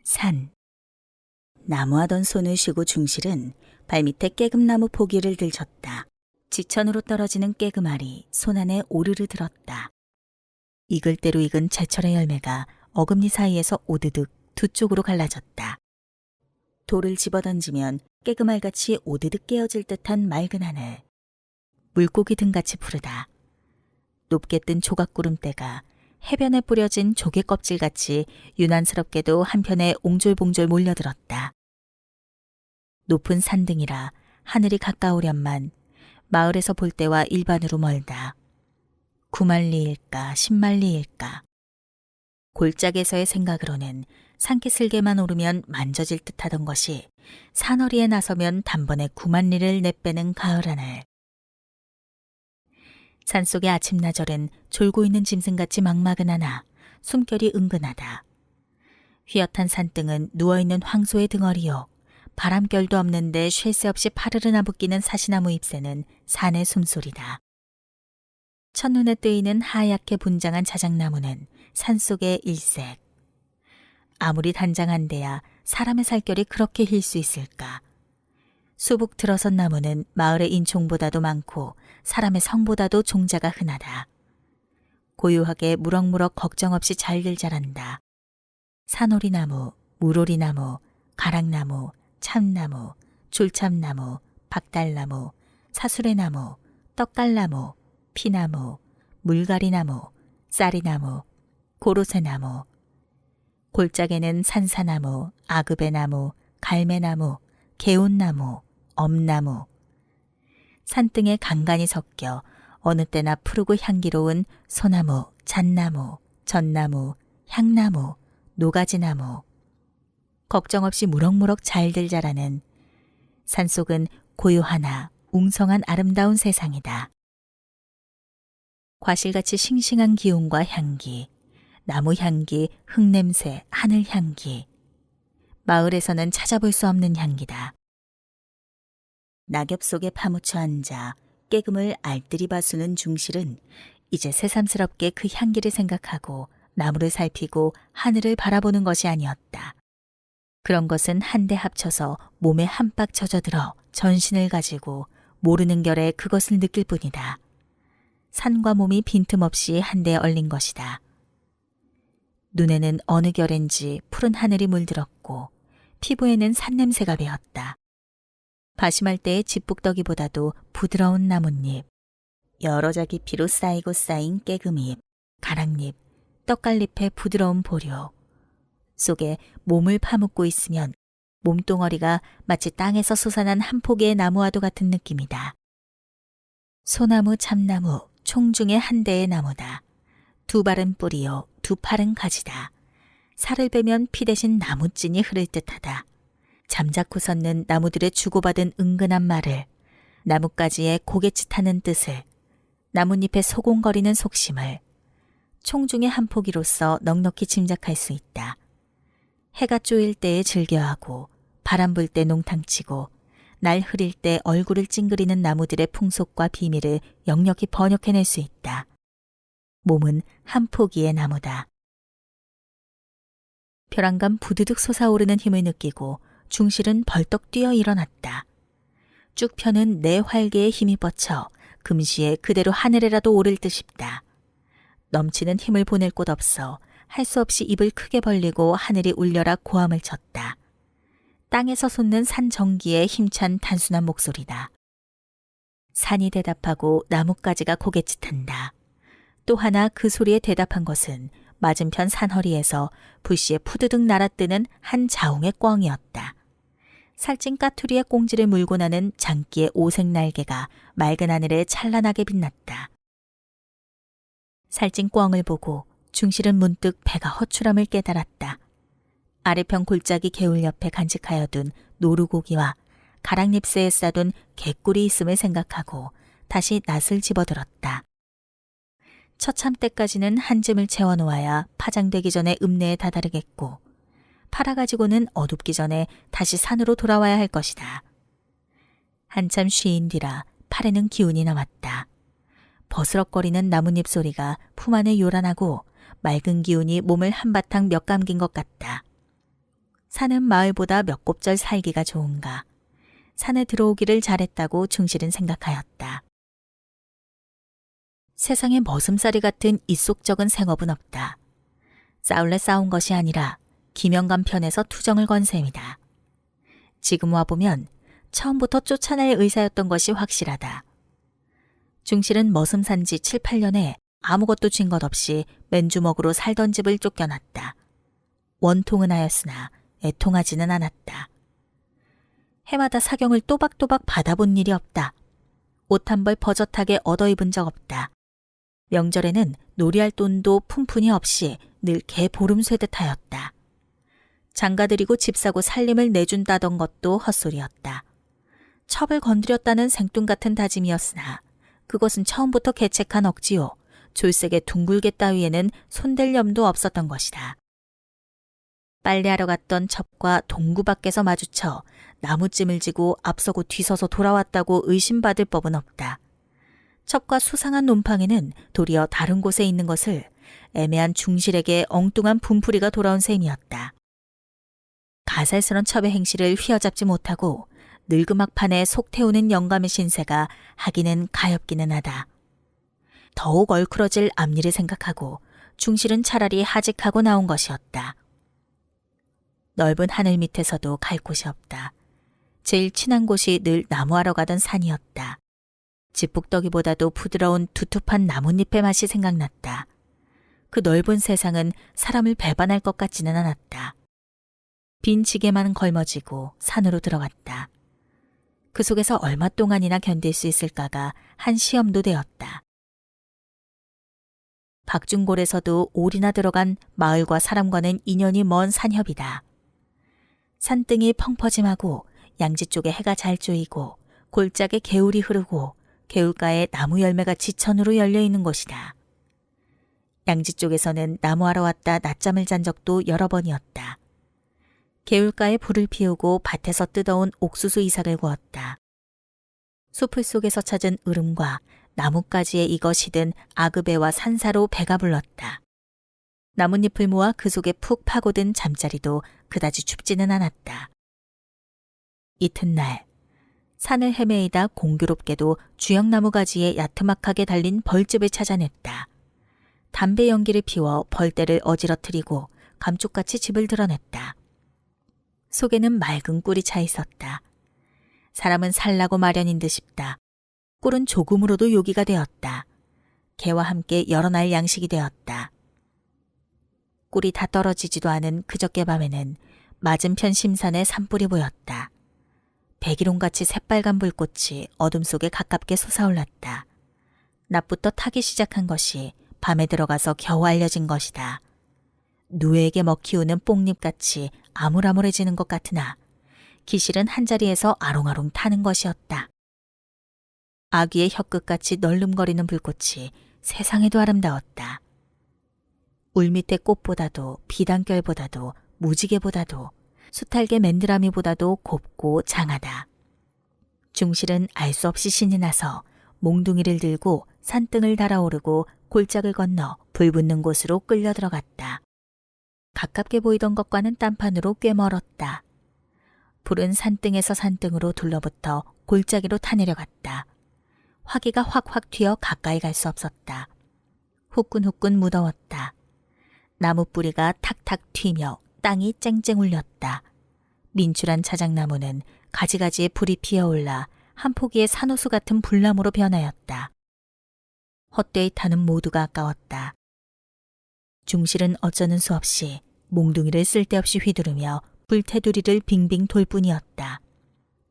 산. 나무하던 손을 쉬고 중실은 발밑에 깨금나무 포기를 들쳤다. 지천으로 떨어지는 깨금알이 손 안에 오르르 들었다. 익을 대로 익은 제철의 열매가 어금니 사이에서 오드득 두 쪽으로 갈라졌다. 돌을 집어던지면 깨금알같이 오드득 깨어질 듯한 맑은 하늘. 물고기 등같이 푸르다. 높게 뜬 조각구름대가 해변에 뿌려진 조개 껍질같이 유난스럽게도 한편에 옹졸봉졸 몰려들었다. 높은 산등이라 하늘이 가까우련만 마을에서 볼 때와 일반으로 멀다. 9만리일까 10만리일까. 골짜기에서의 생각으로는 산기슭에만 오르면 만져질 듯하던 것이 산허리에 나서면 단번에 9만리를 내빼는 가을하늘. 산속의 아침나절은 졸고 있는 짐승같이 막막은하나 숨결이 은근하다. 휘ot한 산등은 누워있는 황소의 등어리요. 바람결도 없는데 쉴 새 없이 파르르 나부끼는 사시나무 잎새는 산의 숨소리다. 첫눈에 뜨이는 하얗게 분장한 자작나무는 산속의 일색. 아무리 단장한데야 사람의 살결이 그렇게 힐 수 있을까. 수북 들어선 나무는 마을의 인총보다도 많고 사람의 성보다도 종자가 흔하다. 고요하게 무럭무럭 걱정 없이 잘들 자란다. 산오리나무, 물오리나무, 가락나무, 참나무, 줄참나무, 박달나무, 사수레나무, 떡갈나무, 피나무, 물가리나무, 쌀이나무, 고로쇠나무. 골짜기는 산사나무, 아그베나무, 갈매나무, 개운나무, 엄나무. 산등에 간간이 섞여 어느 때나 푸르고 향기로운 소나무, 잣나무, 전나무, 향나무, 노가지나무. 걱정 없이 무럭무럭 잘들 자라는 산속은 고요하나 웅성한 아름다운 세상이다. 과실같이 싱싱한 기운과 향기, 나무 향기, 흙냄새, 하늘 향기. 마을에서는 찾아볼 수 없는 향기다. 낙엽 속에 파묻혀 앉아 깨금을 알뜰히 봐수는 중실은 이제 새삼스럽게 그 향기를 생각하고 나무를 살피고 하늘을 바라보는 것이 아니었다. 그런 것은 한데 합쳐서 몸에 한빡 젖어들어 전신을 가지고 모르는 결에 그것을 느낄 뿐이다. 산과 몸이 빈틈없이 한데에 얼린 것이다. 눈에는 어느 결인지 푸른 하늘이 물들었고 피부에는 산냄새가 배었다. 바심할 때의 집북더기보다도 부드러운 나뭇잎, 여러 자기 피로 쌓이고 쌓인 깨금잎, 가락잎, 떡갈잎의 부드러운 보료. 속에 몸을 파묻고 있으면 몸뚱어리가 마치 땅에서 솟아난 한 포기의 나무와도 같은 느낌이다. 소나무, 참나무, 총중의 한 대의 나무다. 두 발은 뿌리요, 두 팔은 가지다. 살을 베면 피 대신 나무찐이 흐를 듯하다. 잠자코 섰는 나무들의 주고받은 은근한 말을, 나뭇가지에 고갯짓하는 뜻을, 나뭇잎에 소곤거리는 속심을 총중의 한 포기로서 넉넉히 짐작할 수 있다. 해가 쪼일 때에 즐겨하고 바람 불 때 농탕치고 날 흐릴 때 얼굴을 찡그리는 나무들의 풍속과 비밀을 역력히 번역해낼 수 있다. 몸은 한 포기의 나무다. 벼랑간 부드득 솟아오르는 힘을 느끼고 중실은 벌떡 뛰어 일어났다. 쭉 펴는 내 활개에 힘이 뻗쳐 금시에 그대로 하늘에라도 오를 듯 싶다. 넘치는 힘을 보낼 곳 없어 할 수 없이 입을 크게 벌리고 하늘이 울려라 고함을 쳤다. 땅에서 솟는 산 정기의 힘찬 단순한 목소리다. 산이 대답하고 나뭇가지가 고갯짓한다. 또 하나 그 소리에 대답한 것은 맞은편 산허리에서 불시에 푸드득 날아뜨는 한 자웅의 꿩이었다. 살찐 까투리에 꽁지를 물고 나는 장기의 오색 날개가 맑은 하늘에 찬란하게 빛났다. 살찐 꿩을 보고 중실은 문득 배가 허출함을 깨달았다. 아래편 골짜기 개울 옆에 간직하여 둔 노루고기와 가락잎새에 싸둔 개꿀이 있음을 생각하고 다시 낫을 집어들었다. 처참 때까지는 한 쯤을 채워놓아야 파장되기 전에 읍내에 다다르겠고 팔아가지고는 어둡기 전에 다시 산으로 돌아와야 할 것이다. 한참 쉬인 뒤라 팔에는 기운이 남았다. 버스럭거리는 나뭇잎 소리가 품 안에 요란하고 맑은 기운이 몸을 한바탕 몇 감긴 것 같다. 사는 마을보다 몇 곱절 살기가 좋은가. 산에 들어오기를 잘했다고 중실은 생각하였다. 세상에 머슴살이 같은 이속적은 생업은 없다. 싸울래 싸운 것이 아니라 김영감 편에서 투정을 건 셈이다. 지금 와보면 처음부터 쫓아낼 의사였던 것이 확실하다. 중실은 머슴 산 지 7, 8년에 아무것도 쥔 것 없이 맨주먹으로 살던 집을 쫓겨났다. 원통은 하였으나 애통하지는 않았다. 해마다 사경을 또박또박 받아본 일이 없다. 옷 한 벌 버젓하게 얻어 입은 적 없다. 명절에는 놀이할 돈도 푼푼이 없이 늘 개 보름 쇠듯 하였다. 장가들이고 집 사고 살림을 내준다던 것도 헛소리였다. 첩을 건드렸다는 생뚱 같은 다짐이었으나 그것은 처음부터 계책한 억지요. 졸색의 둥글게 따위에는 손댈 염도 없었던 것이다. 빨래하러 갔던 첩과 동구 밖에서 마주쳐 나무찜을 지고 앞서고 뒤서서 돌아왔다고 의심받을 법은 없다. 첩과 수상한 논팡이는 도리어 다른 곳에 있는 것을 애매한 중실에게 엉뚱한 분풀이가 돌아온 셈이었다. 가살스런 첩의 행실을 휘어잡지 못하고 늙음막판에 속 태우는 영감의 신세가 하기는 가엾기는 하다. 더욱 얼크러질 앞일을 생각하고 중실은 차라리 하직하고 나온 것이었다. 넓은 하늘 밑에서도 갈 곳이 없다. 제일 친한 곳이 늘 나무하러 가던 산이었다. 지푹더기보다도 부드러운 두툼한 나뭇잎의 맛이 생각났다. 그 넓은 세상은 사람을 배반할 것 같지는 않았다. 빈 지게만 걸머지고 산으로 들어갔다. 그 속에서 얼마 동안이나 견딜 수 있을까가 한 시험도 되었다. 박중골에서도 올이나 들어간 마을과 사람과는 인연이 먼 산협이다. 산등이 펑퍼짐하고 양지 쪽에 해가 잘 쪼이고 골짜기에 개울이 흐르고 개울가에 나무 열매가 지천으로 열려있는 곳이다. 양지 쪽에서는 나무하러 왔다 낮잠을 잔 적도 여러 번이었다. 개울가에 불을 피우고 밭에서 뜯어온 옥수수 이삭을 구웠다. 숲을 속에서 찾은 으름과 나뭇가지에 익어 시든 아그배와 산사로 배가 불렀다. 나뭇잎을 모아 그 속에 푹 파고든 잠자리도 그다지 춥지는 않았다. 이튿날 산을 헤매이다 공교롭게도 주영나무 가지에 야트막하게 달린 벌집을 찾아냈다. 담배 연기를 피워 벌떼를 어지러뜨리고 감쪽같이 집을 드러냈다. 속에는 맑은 꿀이 차 있었다. 사람은 살라고 마련인 듯 싶다. 꿀은 조금으로도 요기가 되었다. 개와 함께 여러 날 양식이 되었다. 꿀이 다 떨어지지도 않은 그저께 밤에는 맞은편 심산에 산불이 보였다. 백일홍같이 새빨간 불꽃이 어둠 속에 가깝게 솟아올랐다. 낮부터 타기 시작한 것이 밤에 들어가서 겨우 알려진 것이다. 누에게 먹히우는 뽕잎같이 아물아물해지는 것 같으나 기실은 한자리에서 아롱아롱 타는 것이었다. 아귀의 혀끝같이 널름거리는 불꽃이 세상에도 아름다웠다. 울밑의 꽃보다도 비단결보다도 무지개보다도 수탈개 맨드라미보다도 곱고 장하다. 중실은 알 수 없이 신이 나서 몽둥이를 들고 산등을 달아오르고 골짜기를 건너 불 붙는 곳으로 끌려 들어갔다. 가깝게 보이던 것과는 딴판으로 꽤 멀었다. 불은 산등에서 산등으로 둘러붙어 골짜기로 타내려갔다. 화기가 확확 튀어 가까이 갈 수 없었다. 후끈후끈 무더웠다. 나무 뿌리가 탁탁 튀며 땅이 쨍쨍 울렸다. 민출한 자작나무는 가지가지에 불이 피어올라 한 포기의 산호수 같은 불나무로 변하였다. 헛되이 타는 모두가 아까웠다. 중실은 어쩌는 수 없이 몽둥이를 쓸데없이 휘두르며 불테두리를 빙빙 돌 뿐이었다.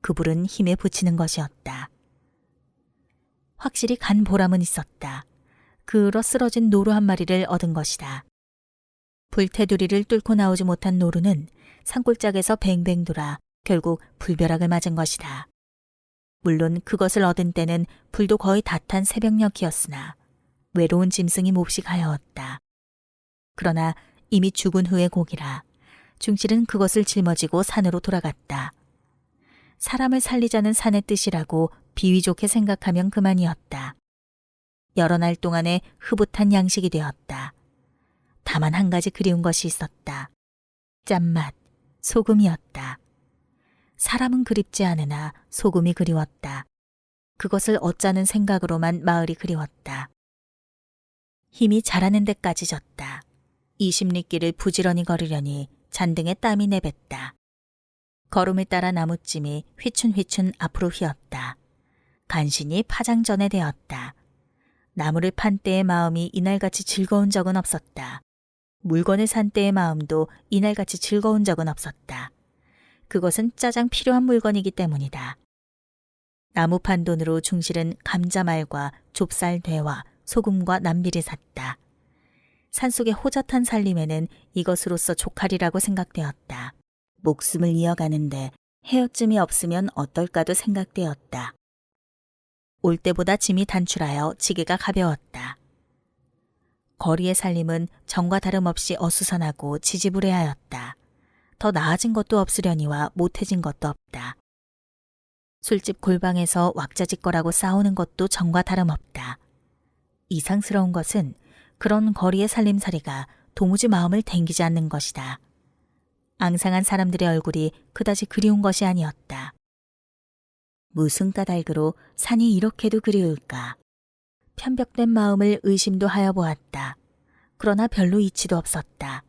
그 불은 힘에 붙이는 것이었다. 확실히 간 보람은 있었다. 그을어 쓰러진 노루 한 마리를 얻은 것이다. 불테두리를 뚫고 나오지 못한 노루는 산골짜기에서 뱅뱅 돌아 결국 불벼락을 맞은 것이다. 물론 그것을 얻은 때는 불도 거의 다 탄 새벽녘이었으나 외로운 짐승이 몹시 가여웠다. 그러나 이미 죽은 후의 고기라 중실은 그것을 짊어지고 산으로 돌아갔다. 사람을 살리자는 산의 뜻이라고 비위 좋게 생각하면 그만이었다. 여러 날 동안의 흐뭇한 양식이 되었다. 다만 한 가지 그리운 것이 있었다. 짠맛, 소금이었다. 사람은 그립지 않으나 소금이 그리웠다. 그것을 얻자는 생각으로만 마을이 그리웠다. 힘이 자라는 데까지 졌다. 20리길을 부지런히 걸으려니 잔등에 땀이 내뱉다. 걸음을 따라 나무찜이 휘춘휘춘 앞으로 휘었다. 간신히 파장전에 되었다. 나무를 판 때의 마음이 이날같이 즐거운 적은 없었다. 물건을 산 때의 마음도 이날같이 즐거운 적은 없었다. 그것은 짜장 필요한 물건이기 때문이다. 나무판 돈으로 중실은 감자말과 좁쌀대와 소금과 남비를 샀다. 산속의 호젓한 살림에는 이것으로서 족하리라고 생각되었다. 목숨을 이어가는데 헤어쯤이 없으면 어떨까도 생각되었다. 올 때보다 짐이 단출하여 지게가 가벼웠다. 거리의 살림은 전과 다름없이 어수선하고 지지부례하였다. 더 나아진 것도 없으려니와 못해진 것도 없다. 술집 골방에서 왁자지껄하고 싸우는 것도 전과 다름없다. 이상스러운 것은 그런 거리의 살림살이가 도무지 마음을 댕기지 않는 것이다. 앙상한 사람들의 얼굴이 그다지 그리운 것이 아니었다. 무슨 까닭으로 산이 이렇게도 그리울까? 편벽된 마음을 의심도 하여 보았다. 그러나 별로 이치도 없었다.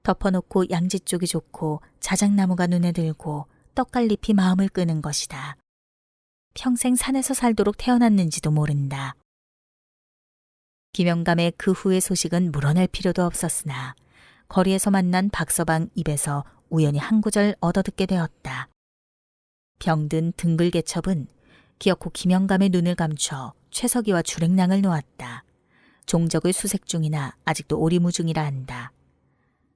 덮어놓고 양지 쪽이 좋고 자작나무가 눈에 들고 떡갈잎이 마음을 끄는 것이다. 평생 산에서 살도록 태어났는지도 모른다. 김영감의 그 후의 소식은 물어낼 필요도 없었으나 거리에서 만난 박서방 입에서 우연히 한 구절 얻어듣게 되었다. 병든 등불개첩은 기어코 김영감의 눈을 감춰 최석이와 주랭랑을 놓았다. 종적을 수색 중이나 아직도 오리무중이라 한다.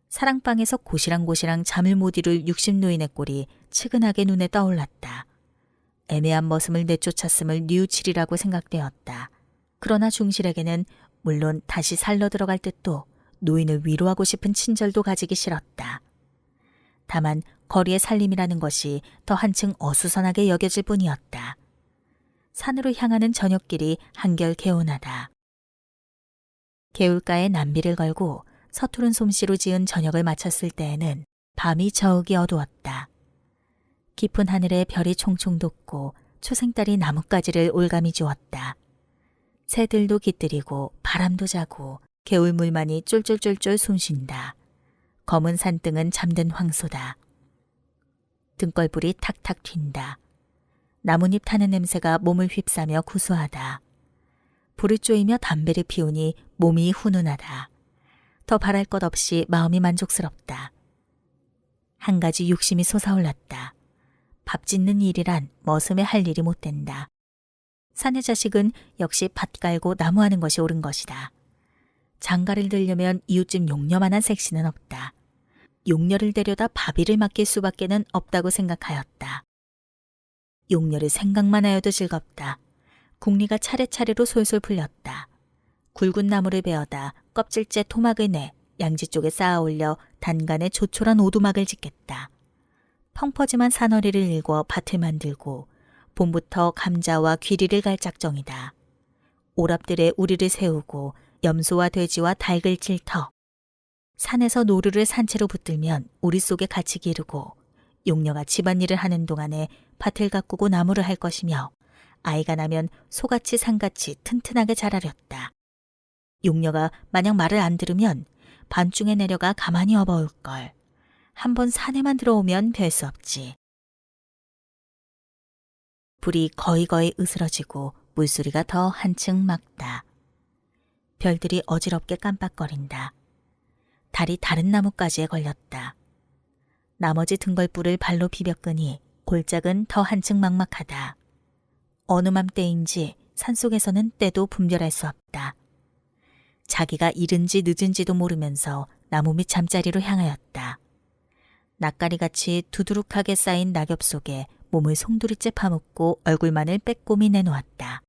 사랑방에서 고시랑고시랑 잠을 못 이룰 60노인의 꼴이 측은하게 눈에 떠올랐다. 애매한 머슴을 내쫓았음을 뉘우치리라고 생각되었다. 그러나 중실에게는 물론 다시 살러 들어갈 듯도 노인을 위로하고 싶은 친절도 가지기 싫었다. 다만 거리의 살림이라는 것이 더 한층 어수선하게 여겨질 뿐이었다. 산으로 향하는 저녁길이 한결 개운하다. 개울가에 남비를 걸고 서투른 솜씨로 지은 저녁을 마쳤을 때에는 밤이 저욱이 어두웠다. 깊은 하늘에 별이 총총 돋고 초생달이 나뭇가지를 올감이 주었다. 새들도 깃들이고 바람도 자고 개울물만이 쫄쫄쫄쫄 숨쉰다. 검은 산등은 잠든 황소다. 등걸불이 탁탁 튄다. 나뭇잎 타는 냄새가 몸을 휩싸며 구수하다. 불을 쪼이며 담배를 피우니 몸이 훈훈하다. 더 바랄 것 없이 마음이 만족스럽다. 한 가지 욕심이 솟아올랐다. 밥 짓는 일이란 머슴에 할 일이 못 된다. 사내 자식은 역시 밭 깔고 나무하는 것이 옳은 것이다. 장가를 들려면 이웃집 용녀만한 색시는 없다. 용녀를 데려다 바비를 맡길 수밖에는 없다고 생각하였다. 용녀를 생각만 하여도 즐겁다. 국리가 차례차례로 솔솔 풀렸다. 굵은 나무를 베어다 껍질째 토막을 내 양지 쪽에 쌓아 올려 단간에 조촐한 오두막을 짓겠다. 펑퍼짐한 사너리를 일궈 밭을 만들고 봄부터 감자와 귀리를 갈 작정이다. 오랍들의 우리를 세우고 염소와 돼지와 닭을 칠 터. 산에서 노루를 산채로 붙들면 우리 속에 같이 기르고 용녀가 집안일을 하는 동안에 밭을 가꾸고 나무를 할 것이며 아이가 나면 소같이 산같이 튼튼하게 자라렸다. 용녀가 만약 말을 안 들으면 밤중에 내려가 가만히 업어올 걸. 한번 산에만 들어오면 별 수 없지. 불이 거의 으스러지고 물소리가 더 한층 막다. 별들이 어지럽게 깜빡거린다. 달이 다른 나뭇가지에 걸렸다. 나머지 등걸불을 발로 비벼 끄니 골짜기는 더 한층 막막하다. 어느 맘때인지 산속에서는 때도 분별할 수 없다. 자기가 이른지 늦은지도 모르면서 나무 밑 잠자리로 향하였다. 낯가리같이 두두룩하게 쌓인 낙엽 속에 몸을 송두리째 파묻고 얼굴만을 빼꼼히 내놓았다.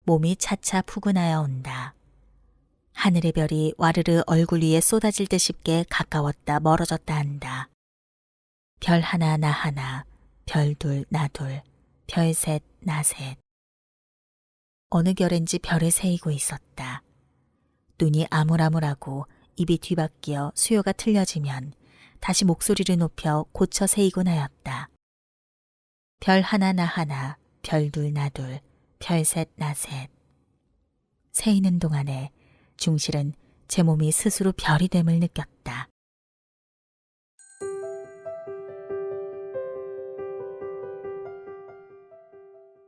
몸이 차차 푸근하여 온다. 하늘의 별이 와르르 얼굴 위에 쏟아질 듯 쉽게 가까웠다 멀어졌다 한다. 별 하나 나 하나, 별 둘 나 둘, 별 셋 나 셋. 어느 결엔지 별을 새이고 있었다. 눈이 아물아물하고 입이 뒤바뀌어 수요가 틀려지면 다시 목소리를 높여 고쳐 세이곤 하였다. 별 하나 나 하나, 별 둘 나 둘, 별 셋 나 셋. 세이는 동안에 중실은 제 몸이 스스로 별이 됨을 느꼈다.